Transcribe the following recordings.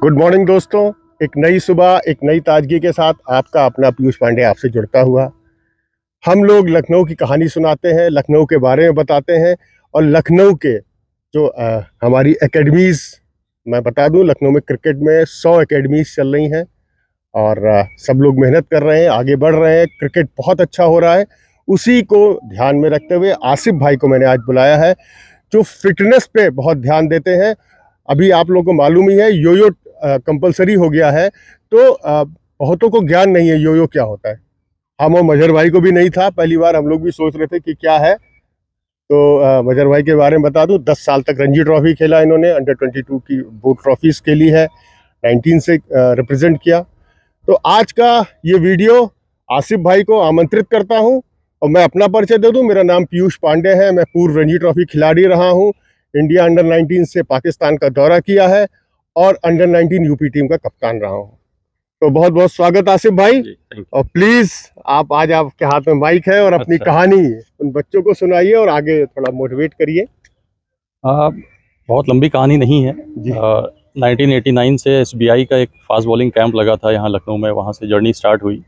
Good morning दोस्तों। एक नई सुबह, एक नई ताजगी के साथ आपका अपना पीयूष पांडे आपसे जुड़ता हुआ। हम लोग लखनऊ की कहानी सुनाते हैं, लखनऊ के बारे में बताते हैं और लखनऊ के जो हमारी एकेडमीज़, मैं बता दूं लखनऊ में क्रिकेट में 100 एकेडमीज़ चल रही हैं और सब लोग मेहनत कर रहे हैं, आगे बढ़ रहे हैं, क्रिकेट बहुत अच्छा हो रहा है। उसी को ध्यान में रखते हुए आसिफ भाई को मैंने आज बुलाया है, जो फिटनेस पे बहुत ध्यान देते हैं। अभी आप लोगों को मालूम ही है योयो कंपलसरी हो गया है, तो बहुतों को ज्ञान नहीं है योयो क्या होता है। हम और मजहर भाई को भी नहीं था, पहली बार हम लोग भी सोच रहे थे कि क्या है। तो मजहर भाई के बारे में बता दूं, 10 साल तक रणजी ट्रॉफी खेला इन्होंने, अंडर 22 की वो ट्रॉफीज खेली है, 19 से रिप्रेजेंट किया। तो आज का ये वीडियो आसिफ भाई को आमंत्रित करता हूं और मैं अपना परिचय दे दूं। मेरा नाम पीयूष पांडे है, मैं पूर्व रणजी ट्रॉफी खिलाड़ी रहा हूं, इंडिया अंडर 19 से पाकिस्तान का दौरा किया है और अंडर 19 यूपी टीम का कप्तान रहा हूं। तो बहुत बहुत स्वागत आसिफ भाई। और प्लीज आप आज आपके हाथ में माइक है और अपनी कहानी उन बच्चों को सुनाइए और आगे थोड़ा मोटिवेट करिए। बहुत लंबी कहानी नहीं है। 1989 से SBI का एक फास्ट बॉलिंग कैंप लगा था यहाँ लखनऊ में, वहाँ से जर्नी स्टार्ट हुई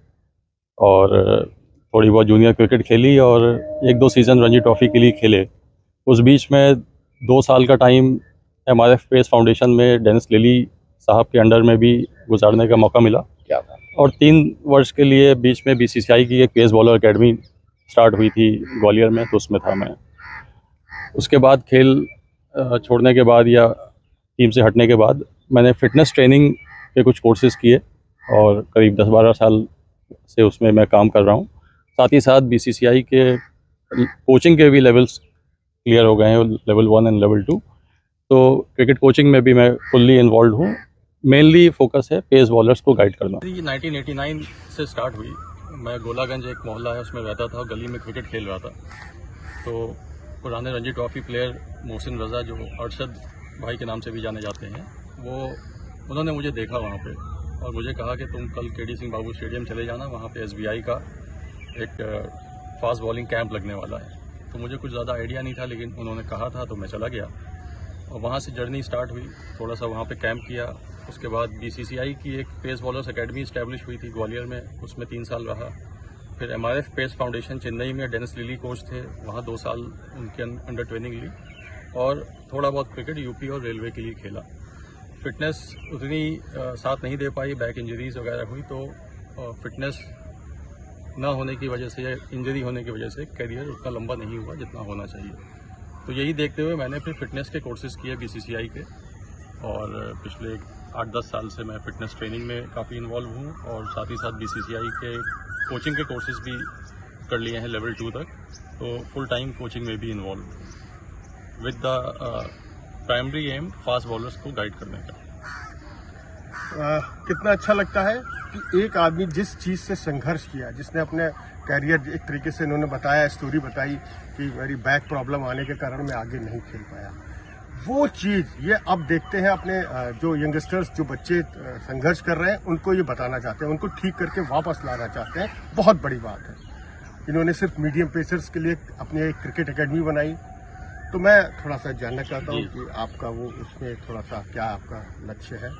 और थोड़ी बहुत जूनियर क्रिकेट खेली और 1-2 सीज़न रणजी ट्रॉफी के लिए खेले। उस बीच में 2 साल का टाइम MRF पेस फाउंडेशन में डेनिस लिली साहब के अंडर में भी गुजारने का मौका मिला। क्या और 3 वर्ष के लिए बीच में BCCI की एक पेस बॉलर अकेडमी स्टार्ट हुई थी ग्वालियर में, तो उसमें था मैं। उसके बाद खेल छोड़ने के बाद या टीम से हटने के बाद मैंने फ़िटनेस ट्रेनिंग के कुछ कोर्सेज़ किए और करीब 10-12 साल से उसमें मैं काम कर रहा हूँ। साथ ही साथ BCCI के कोचिंग के भी लेवल्स क्लियर हो गए हैं, लेवल 1 एंड लेवल 2। तो क्रिकेट कोचिंग में भी मैं फुल्ली इन्वॉल्व हूँ। मेनली फोकस है पेस बॉलर्स को गाइड करना। 1989 से स्टार्ट हुई। मैं गोलागंज एक मोहल्ला है उसमें रहता था, गली में क्रिकेट खेल रहा था। तो पुराने रणजी ट्रॉफी प्लेयर मोहसिन रज़ा, जो अरशद भाई के नाम से भी जाने जाते हैं, उन्होंने मुझे देखा वहाँ पे और मुझे कहा कि तुम कल KD सिंह बाबू स्टेडियम चले जाना, वहाँ पे SBI का एक फास्ट बॉलिंग कैंप लगने वाला है। तो मुझे कुछ ज़्यादा आइडिया नहीं था, लेकिन उन्होंने कहा था तो मैं चला गया और वहाँ से जर्नी स्टार्ट हुई। थोड़ा सा वहाँ पे कैंप किया, उसके बाद BCCI की एक पेस बॉलर्स अकेडमी इस्टेब्लिश हुई थी ग्वालियर में, उसमें 3 साल रहा। फिर MRF पेस फाउंडेशन चेन्नई में डेनिस लिली कोच थे, वहाँ 2 साल उनके अंडर ट्रेनिंग ली और थोड़ा बहुत क्रिकेट यूपी और रेलवे के लिए खेला। फिटनेस उतनी साथ नहीं दे पाई, बैक इंजरीज वगैरह हुई, तो फिटनेस ना होने की वजह से या इंजरी होने की वजह से करियर उतना लंबा नहीं हुआ जितना होना चाहिए। तो यही देखते हुए मैंने फिर फिटनेस के कोर्सेज किए BCCI के और पिछले 8-10 साल से मैं फिटनेस ट्रेनिंग में काफ़ी इन्वॉल्व हूँ और साथ ही साथ BCCI के कोचिंग के कोर्सेज भी कर लिए हैं लेवल 2 तक। तो फुल टाइम कोचिंग में भी involve with the primary aim fast bowlers को गाइड करने का। कितना अच्छा लगता है कि एक आदमी जिस चीज़ से संघर्ष किया, जिसने अपने कैरियर, एक तरीके से इन्होंने बताया, स्टोरी बताई कि मेरी बैक प्रॉब्लम आने के कारण मैं आगे नहीं खेल पाया, वो चीज़ ये अब देखते हैं अपने जो यंगस्टर्स, जो बच्चे संघर्ष कर रहे हैं, उनको ये बताना चाहते हैं, उनको ठीक करके वापस लाना चाहते हैं। बहुत बड़ी बात है। इन्होंने सिर्फ मीडियम पेसर्स के लिए अपनी एक क्रिकेट अकेडमी बनाई। तो मैं थोड़ा सा जानना चाहता हूँ कि आपका वो उसमें थोड़ा सा क्या आपका लक्ष्य है।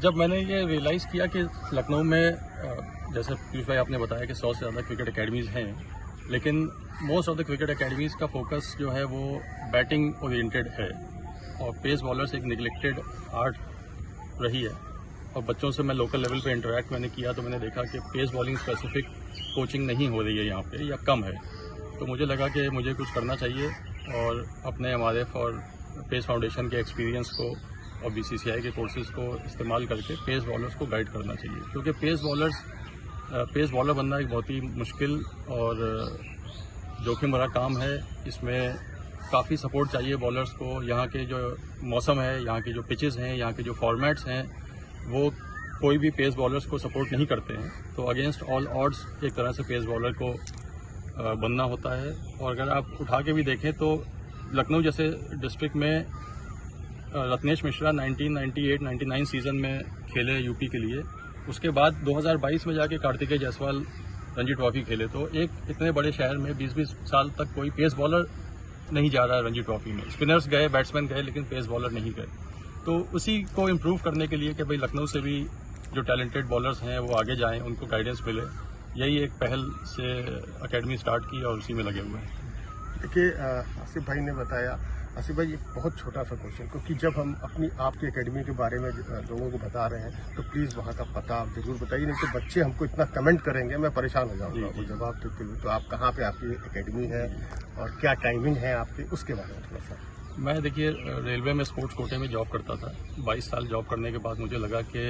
जब मैंने ये रियलाइज़ किया कि लखनऊ में जैसे पीयूष भाई आपने बताया कि 100 से ज़्यादा क्रिकेट अकेडमीज़ हैं, लेकिन most of the cricket academies का फोकस जो है वो बैटिंग ओरिएंटेड है और पेस बॉलर्स एक निगलेक्टेड आर्ट रही है। और बच्चों से मैं लोकल लेवल पे इंटरेक्ट मैंने किया तो मैंने देखा कि पेस बॉलिंग स्पेसिफिक कोचिंग नहीं हो रही है यहाँ पे या कम है। तो मुझे लगा कि मुझे कुछ करना चाहिए और अपने MRF और पेस फाउंडेशन के एक्सपीरियंस को और BCCI के कोर्सेज़ को इस्तेमाल करके पेस बॉलर्स को गाइड करना चाहिए, क्योंकि पेस बॉलर बनना एक बहुत ही मुश्किल और जोखिम भरा काम है। इसमें काफ़ी सपोर्ट चाहिए बॉलर्स को। यहाँ के जो मौसम है, यहाँ के जो पिचेस हैं, यहाँ के जो फॉर्मेट्स हैं, वो कोई भी पेस बॉलर्स को सपोर्ट नहीं करते हैं। तो अगेंस्ट ऑल ऑड्स एक तरह से पेस बॉलर को बनना होता है। और अगर आप उठा के भी देखें तो लखनऊ जैसे डिस्ट्रिक्ट में रत्नेश मिश्रा 1998-99 सीज़न में खेले यूपी के लिए। उसके बाद 2022 में जाके कार्तिकेय जायसवाल रणजी ट्रॉफी खेले। तो एक इतने बड़े शहर में 20-20 साल तक कोई पेस बॉलर नहीं जा रहा है रणजी ट्रॉफी में। स्पिनर्स गए, बैट्समैन गए, लेकिन पेस बॉलर नहीं गए। तो उसी को इम्प्रूव करने के लिए कि भाई लखनऊ से भी जो टैलेंटेड बॉलर्स हैं वो आगे जाएं, उनको गाइडेंस मिले, यही एक पहल से एकेडमी स्टार्ट की और उसी में लगे हुए हैं। देखिए आसिफ भाई ने बताया। आसिफ भाई एक बहुत छोटा सा क्वेश्चन, क्योंकि जब हम अपनी आपकी एकेडमी के बारे में लोगों को बता रहे हैं तो प्लीज़ वहाँ का पता आप जरूर बताइए, नहीं तो बच्चे हमको इतना कमेंट करेंगे मैं परेशान हो जाऊँगा वो जवाब देते हुए। तो आप कहाँ पे आपकी एकेडमी है और क्या टाइमिंग है आपकी, उसके बारे में थोड़ा सा। मैं देखिए रेलवे में स्पोर्ट्स कोटे में जॉब करता था। 22 साल जॉब करने के बाद मुझे लगा कि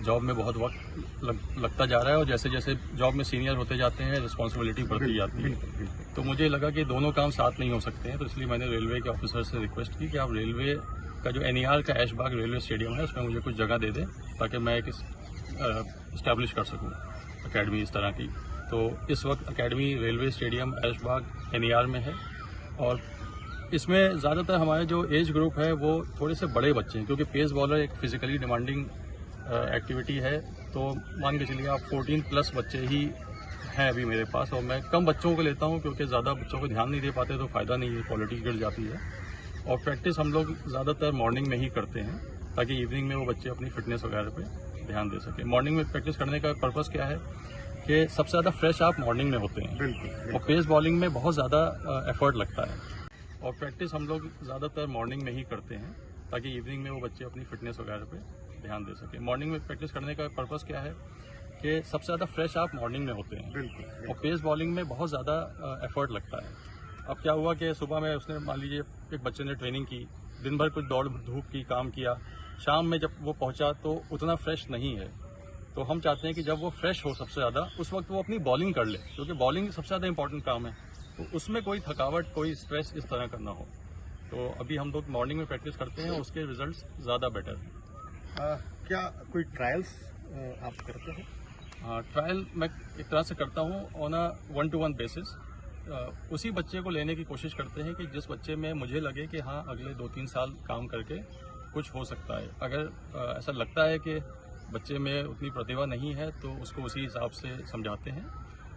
जॉब में बहुत वक्त लगता जा रहा है और जैसे जैसे जॉब में सीनियर होते जाते हैं रिस्पॉन्सिबिलिटी बढ़ती जाती है। तो मुझे लगा कि दोनों काम साथ नहीं हो सकते हैं, तो इसलिए मैंने रेलवे के ऑफिसर से रिक्वेस्ट की कि आप रेलवे का जो NER का ऐशबाग रेलवे स्टेडियम है उसमें मुझे कुछ जगह दे दें ताकि मैं एक इस्टेब्लिश कर सकूँ अकेडमी इस तरह की। तो इस वक्त academy railway stadium Aishbagh NER में है और इसमें ज़्यादातर हमारे जो एज ग्रुप है वो थोड़े से बड़े बच्चे हैं, क्योंकि पेस बॉलर एक फिजिकली डिमांडिंग एक्टिविटी है। तो मान के चलिए आप 14+ बच्चे ही हैं अभी मेरे पास, और मैं कम बच्चों को लेता हूं क्योंकि ज़्यादा बच्चों को ध्यान नहीं दे पाते तो फ़ायदा नहीं है, क्वालिटी गिर जाती है। और प्रैक्टिस हम लोग ज़्यादातर मॉर्निंग में ही करते हैं ताकि इवनिंग में वो बच्चे अपनी फिटनेस वगैरह पे ध्यान दे सकें। मॉर्निंग में प्रैक्टिस करने का पर्पज़ क्या है कि सबसे ज़्यादा फ्रेश आप मॉर्निंग में होते हैं। बिल्कुल। और पेस बॉलिंग में बहुत ज़्यादा एफर्ट लगता है और प्रैक्टिस हम लोग ज़्यादातर मॉर्निंग में ही करते हैं ताकि इवनिंग में वो बच्चे अपनी फिटनेस वगैरह पे ध्यान दे सकें। मॉर्निंग में प्रैक्टिस करने का पर्पज़ क्या है कि सबसे ज़्यादा फ्रेश आप मॉर्निंग में होते हैं। बिल्कुल। और पेस बॉलिंग में बहुत ज़्यादा एफर्ट लगता है। अब क्या हुआ कि सुबह में उसने मान लीजिए एक बच्चे ने ट्रेनिंग की, दिन भर कुछ दौड़ धूप की, काम किया, शाम में जब वो पहुंचा तो उतना फ्रेश नहीं है। तो हम चाहते हैं कि जब वो फ्रेश हो सबसे ज़्यादा उस वक्त वो अपनी बॉलिंग कर ले, क्योंकि बॉलिंग सबसे ज़्यादा इंपॉर्टेंट काम है। तो उसमें कोई थकावट, कोई स्ट्रेस इस तरह का ना हो। तो अभी हम लोग मॉर्निंग में प्रैक्टिस करते हैं, उसके रिजल्ट्स ज़्यादा बेटर हैं। क्या कोई ट्रायल्स आप करते हैं? हाँ, ट्रायल मैं एक तरह से करता हूँ ऑन अ 1-to-1 बेसिस। उसी बच्चे को लेने की कोशिश करते हैं कि जिस बच्चे में मुझे लगे कि हाँ अगले 2-3 साल काम करके कुछ हो सकता है। अगर ऐसा लगता है कि बच्चे में उतनी प्रतिभा नहीं है तो उसको उसी हिसाब से समझाते हैं।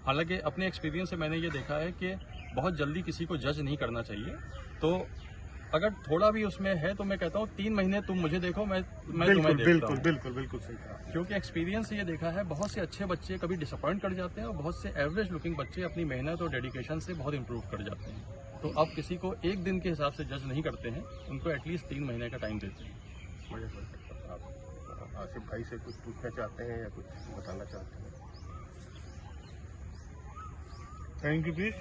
हालांकि अपने एक्सपीरियंस से मैंने ये देखा है कि बहुत जल्दी किसी को जज नहीं करना चाहिए। तो अगर थोड़ा भी उसमें है तो मैं कहता हूँ 3 महीने तुम मुझे देखो, मैं तुम्हें देखता हूँ। बिल्कुल सही कहा। क्योंकि एक्सपीरियंस से ये देखा है बहुत से अच्छे बच्चे कभी डिसअपॉइंट कर जाते हैं और बहुत से एवरेज लुकिंग बच्चे अपनी मेहनत और डेडिकेशन से बहुत इंप्रूव कर जाते हैं। तो आप किसी को एक दिन के हिसाब से जज नहीं करते हैं, उनको एटलीस्ट 3 महीने का टाइम देते हैं। आप आसिफ भाई से कुछ पूछना चाहते हैं या कुछ बताना चाहते हैं? Thank you please.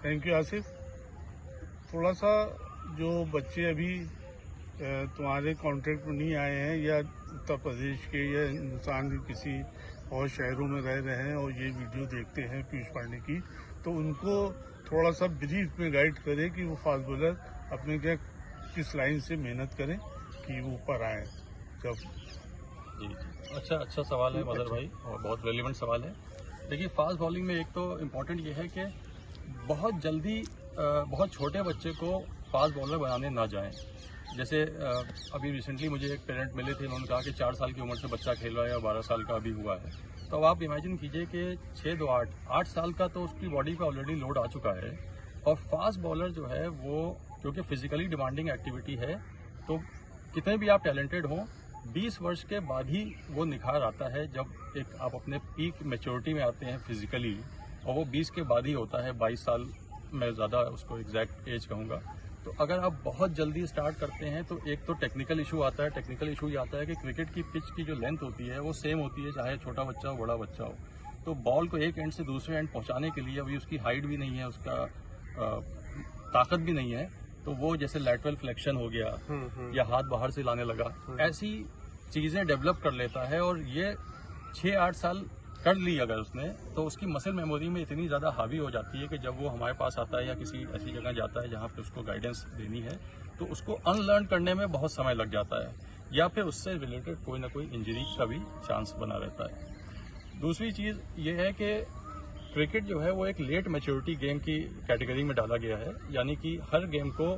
Thank you Asif. थोड़ा सा जो बच्चे अभी तुम्हारे कॉन्ट्रैक्ट में नहीं आए हैं या उत्तर प्रदेश के या हिंदुस्तान के किसी और शहरों में रह रहे हैं और ये वीडियो देखते हैं पीयूष पांडे की, तो उनको थोड़ा सा ब्रीफ में गाइड करें कि वो फास्ट बॉलर अपने क्या किस लाइन से मेहनत करें कि वो ऊपर आए। जब जी अच्छा सवाल है मदर भाई, और बहुत रेलिवेंट सवाल है। देखिए फास्ट बॉलिंग में एक तो इम्पॉर्टेंट ये है कि बहुत जल्दी बहुत छोटे बच्चे को फास्ट बॉलर बनाने ना जाएं। जैसे अभी रिसेंटली मुझे एक पेरेंट मिले थे, उन्होंने कहा कि 4 साल की उम्र से बच्चा खेल रहा है या 12 साल का अभी हुआ है। तो अब आप इमेजिन कीजिए कि 6-2-8 साल का तो उसकी बॉडी पे ऑलरेडी लोड आ चुका है। और फास्ट बॉलर जो है वो क्योंकि फिजिकली डिमांडिंग एक्टिविटी है, तो कितने भी आप टैलेंटेड हों 20 वर्ष के बाद ही वो निखार आता है, जब एक आप अपने पीक मैच्योरिटी में आते हैं फिजिकली, और वो 20 के बाद ही होता है। 22 साल मैं ज़्यादा उसको एग्जैक्ट एज कहूँगा। तो अगर आप बहुत जल्दी स्टार्ट करते हैं तो एक तो टेक्निकल इशू आता है। टेक्निकल इशू ये आता है कि क्रिकेट की पिच की जो लेंथ होती है वो सेम होती है, चाहे छोटा बच्चा हो बड़ा बच्चा हो। तो बॉल को एक एंड से दूसरे एंड पहुंचाने के लिए अभी उसकी हाइट भी नहीं है, उसका ताकत भी नहीं है, तो वो जैसे लैटरल फ्लेक्शन हो गया या हाथ बाहर से लाने लगा, ऐसी चीज़ें डेवलप कर लेता है। और ये 6-8 साल कर ली अगर उसने, तो उसकी मसल मेमोरी में इतनी ज़्यादा हावी हो जाती है कि जब वो हमारे पास आता है या किसी ऐसी जगह जाता है जहाँ पे उसको गाइडेंस देनी है, तो उसको अनलर्न करने में बहुत समय लग जाता है, या फिर उससे रिलेटेड कोई ना कोई इंजरी का भी चांस बना रहता है। दूसरी चीज़ ये है कि क्रिकेट जो है वो एक लेट मैच्योरिटी गेम की कैटेगरी में डाला गया है, यानी कि हर गेम को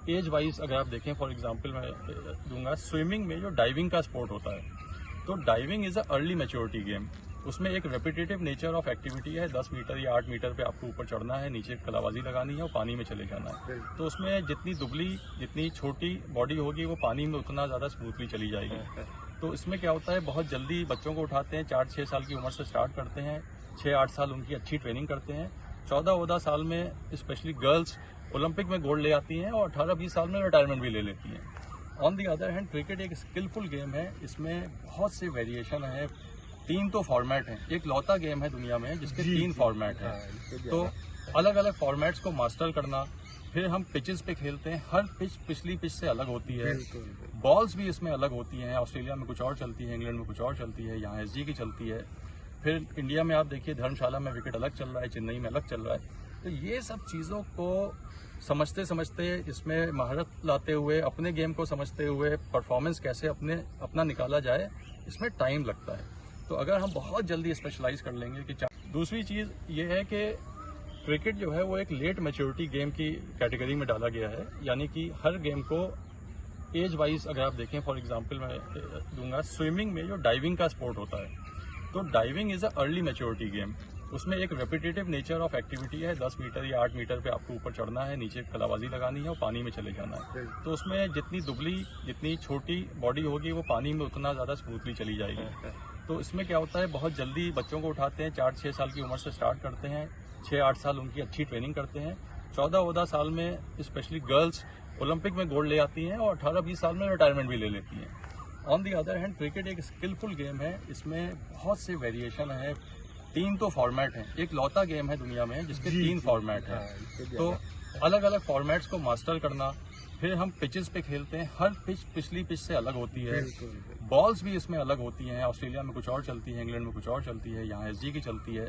एज वाइज अगर आप देखें, फॉर एग्जांपल मैं दूंगा, स्विमिंग में जो डाइविंग का स्पोर्ट होता है, तो diving is a early maturity game उसमें एक रेपिटेटिव नेचर ऑफ एक्टिविटी है। 10 मीटर या 8 मीटर पे आपको ऊपर चढ़ना है, नीचे कलाबाजी लगानी है और पानी में चले जाना है। तो उसमें जितनी दुबली, जितनी छोटी बॉडी होगी वो पानी में उतना ज़्यादा स्मूथली चली जाएगी। तो इसमें क्या होता है, बहुत जल्दी बच्चों को उठाते हैं। 4-6 साल की उम्र से स्टार्ट करते हैं, 6-8 साल उनकी अच्छी ट्रेनिंग करते हैं। 14-14 साल में स्पेशली गर्ल्स ओलंपिक में गोल्ड ले आती हैं और 18-20 साल में रिटायरमेंट भी ले लेती हैं। On the other hand cricket एक स्किलफुल गेम है, इसमें बहुत से वेरिएशन है। 3 तो फॉर्मेट हैं, एक लौता गेम है दुनिया में जिसके 3 फॉर्मेट हैं। तो अलग अलग फॉर्मेट्स को मास्टर करना, फिर हम पिचेस पे खेलते हैं। हर पिच पिछली पिच से अलग होती है। बॉल्स भी इसमें अलग होती हैं। ऑस्ट्रेलिया में कुछ और चलती है, इंग्लैंड में कुछ और चलती है, यहाँ SG की चलती है। फिर इंडिया में आप देखिए धर्मशाला में विकेट अलग चल रहा है, चेन्नई में अलग चल रहा है। तो ये सब चीज़ों को समझते समझते, इसमें महारत लाते हुए, अपने गेम को समझते हुए परफॉर्मेंस कैसे अपना निकाला जाए, इसमें टाइम लगता है। तो अगर हम बहुत जल्दी स्पेशलाइज कर लेंगे कि दूसरी चीज़ ये है कि क्रिकेट जो है वो एक लेट मैच्योरिटी गेम की कैटेगरी में डाला गया है। यानी कि हर गेम को एज वाइज अगर आप देखें, फॉर एग्जांपल मैं दूंगा, स्विमिंग में जो डाइविंग का स्पोर्ट होता है, तो diving is a early maturity game. उसमें एक रेपिटेटिव नेचर ऑफ एक्टिविटी है। 10 मीटर या 8 मीटर पे आपको ऊपर चढ़ना है, नीचे कलाबाजी लगानी है और पानी में चले जाना है। तो उसमें जितनी दुबली, जितनी छोटी बॉडी होगी वो पानी में उतना ज़्यादा स्मूथली चली जाएगी। तो इसमें क्या होता है, बहुत जल्दी बच्चों को उठाते हैं। 4-6 साल की उम्र से स्टार्ट करते हैं, 6-8 साल उनकी अच्छी ट्रेनिंग करते हैं। 14-14 साल में स्पेशली गर्ल्स ओलंपिक में गोल्ड ले आती हैं और 18-20 साल में रिटायरमेंट भी ले लेती हैं। On the other hand cricket एक स्किलफुल गेम है, इसमें बहुत से वेरिएशन है। 3 तो फॉर्मेट हैं, एक लौता गेम है दुनिया में जिसके 3 फॉर्मेट हैं। तो अलग अलग फॉर्मेट्स को मास्टर करना, फिर हम पिचेस पे खेलते हैं। हर पिच पिछली पिच से अलग होती है। बॉल्स भी इसमें अलग होती हैं। ऑस्ट्रेलिया में कुछ और चलती है, इंग्लैंड में कुछ और चलती है, यहाँ SG की चलती है।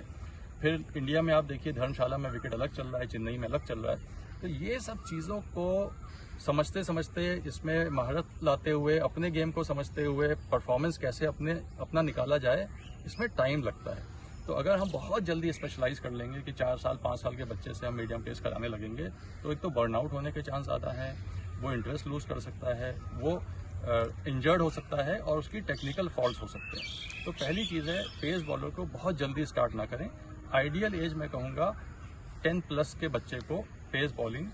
फिर इंडिया में आप देखिए धर्मशाला में विकेट अलग चल रहा है, चेन्नई में अलग चल रहा है। तो ये सब चीज़ों को समझते समझते, इसमें महारत लाते हुए, अपने गेम को समझते हुए परफॉर्मेंस कैसे अपना निकाला जाए, इसमें टाइम लगता है। तो अगर हम बहुत जल्दी स्पेशलाइज कर लेंगे कि 4 साल 5 साल के बच्चे से हम मीडियम पेस कराने लगेंगे, तो एक तो बर्नआउट होने के चांस ज़्यादा हैं, वो इंटरेस्ट लूज कर सकता है, वो इंजर्ड हो सकता है और उसकी टेक्निकल फॉल्ट्स हो सकते हैं। तो पहली चीज़ है, पेस बॉलर को बहुत जल्दी स्टार्ट ना करें। आइडियल एज मैं कहूँगा 10+ के बच्चे को पेस बॉलिंग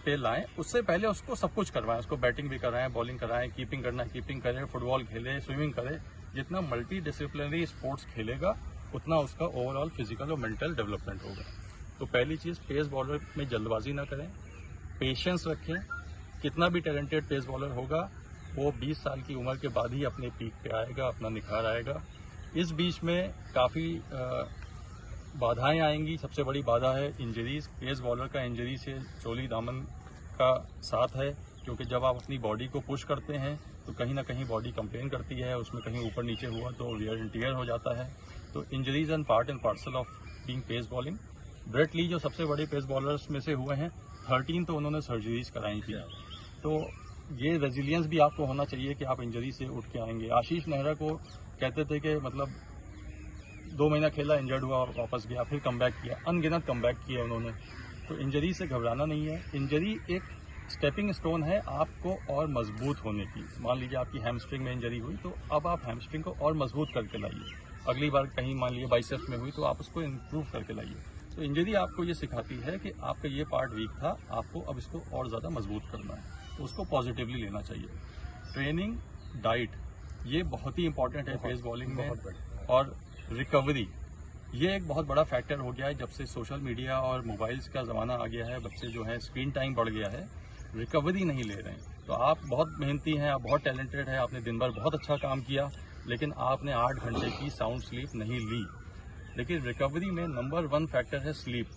पे लाएं। उससे पहले उसको सब कुछ करवाएं, उसको बैटिंग भी कराएं, बॉलिंग कराएं, कीपिंग करना है कीपिंग करें, फुटबॉल खेले, स्विमिंग करे। जितना मल्टी डिसिप्लिनरी स्पोर्ट्स खेलेगा उतना उसका ओवरऑल फिजिकल और मेंटल डेवलपमेंट होगा। तो पहली चीज़, पेस बॉलर में जल्दबाजी ना करें, पेशेंस रखें। कितना भी टैलेंटेड पेस बॉलर होगा वो 20 साल की उम्र के बाद ही अपने पीक पे आएगा, अपना निखार आएगा। इस बीच में काफ़ी बाधाएं आएंगी। सबसे बड़ी बाधा है इंजरीज। पेस बॉलर का इंजरी से चोली दामन का साथ है, क्योंकि जब आप अपनी बॉडी को पुश करते हैं तो कहीं ना कहीं बॉडी कंप्लेन करती है, उसमें कहीं ऊपर नीचे हुआ तो वियर एंड टियर हो जाता है। तो injuries and part and parcel of being pace bowling. Brett Lee जो सबसे बड़े पेस बॉलर्स में से हुए हैं, 13 तो उन्होंने सर्जरीज कराई थी। तो ये रेजिलियंस भी आपको होना चाहिए कि आप इंजरी से उठ के आएंगे। आशीष नेहरा को कहते थे कि मतलब 2 महीना खेला, इंजर्ड हुआ और वापस गया, फिर कमबैक किया, अनगिनत कमबैक किए उन्होंने। तो इंजरी से घबराना नहीं है। इंजरी एक स्टेपिंग स्टोन है आपको और मजबूत होने की। मान लीजिए आपकी हैमस्ट्रिंग में इंजरी हुई, तो अब आप हैमस्ट्रिंग को और मजबूत करके लाइए। अगली बार कहीं मान लीजिए बाइसेप्स में हुई तो आप उसको इम्प्रूव करके लाइए। तो इंजरी आपको ये सिखाती है कि आपका ये पार्ट वीक था, आपको अब इसको और ज़्यादा मजबूत करना है, तो उसको पॉजिटिवली लेना चाहिए। ट्रेनिंग, डाइट, ये बहुत ही इंपॉर्टेंट है पेस बॉलिंग में। और रिकवरी, ये एक बहुत बड़ा फैक्टर हो गया है जब से सोशल मीडिया और मोबाइल्स का ज़माना आ गया है। बच्चे जो है स्क्रीन टाइम बढ़ गया है, रिकवरी नहीं ले रहे हैं। तो आप बहुत मेहनती हैं, आप बहुत टैलेंटेड हैं, आपने दिन भर बहुत अच्छा काम किया, लेकिन आपने 8 घंटे की साउंड स्लीप नहीं ली। लेकिन रिकवरी में नंबर 1 फैक्टर है स्लीप।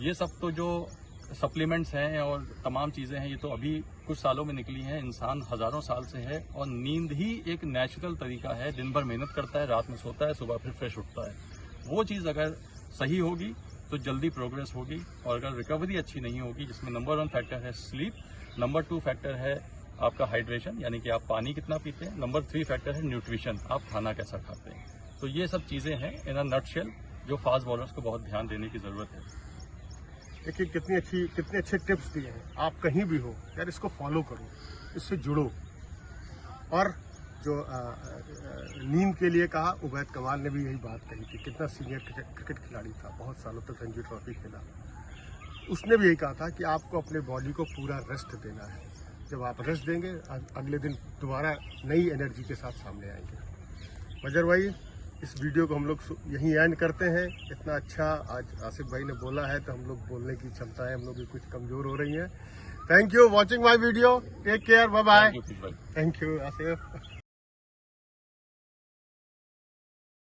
ये सब तो जो सप्लीमेंट्स हैं और तमाम चीज़ें हैं, ये तो अभी कुछ सालों में निकली हैं। इंसान हज़ारों साल से है और नींद ही एक नेचुरल तरीका है। दिन भर मेहनत करता है, रात में सोता है, सुबह फिर फ्रेश उठता है। वो चीज़ अगर सही होगी तो जल्दी प्रोग्रेस होगी। और अगर रिकवरी अच्छी नहीं होगी, जिसमें नंबर 1 फैक्टर है स्लीप, नंबर 2 फैक्टर है आपका हाइड्रेशन, यानी कि आप पानी कितना पीते हैं, नंबर 3 फैक्टर है न्यूट्रिशन, आप खाना कैसा खाते हैं। तो ये सब चीज़ें हैं इन अ नटशेल जो फास्ट बॉलर्स को बहुत ध्यान देने की ज़रूरत है। देखिए कितने अच्छे टिप्स दिए हैं। आप कहीं भी हो यार, इसको फॉलो करो, इससे जुड़ो और जो नींद के लिए कहा, उबैद कमाल ने भी यही बात कही थी। कितना सीनियर क्रिकेट खिलाड़ी था, बहुत सालों तक रणजी ट्रॉफी खेला। उसने भी यही कहा था कि आपको अपने बॉडी को पूरा रेस्ट देना है। जब आप रेस्ट देंगे, अगले दिन दोबारा नई एनर्जी के साथ सामने आएंगे। मजहर भाई, इस वीडियो को हम लोग यहीं एंड करते हैं। इतना अच्छा आज आसिफ भाई ने बोला है तो हम लोग बोलने की क्षमता है हम लोग भी कुछ कमज़ोर हो रही है। Thank you watching my video. Take care, bye bye. Thank you Asif.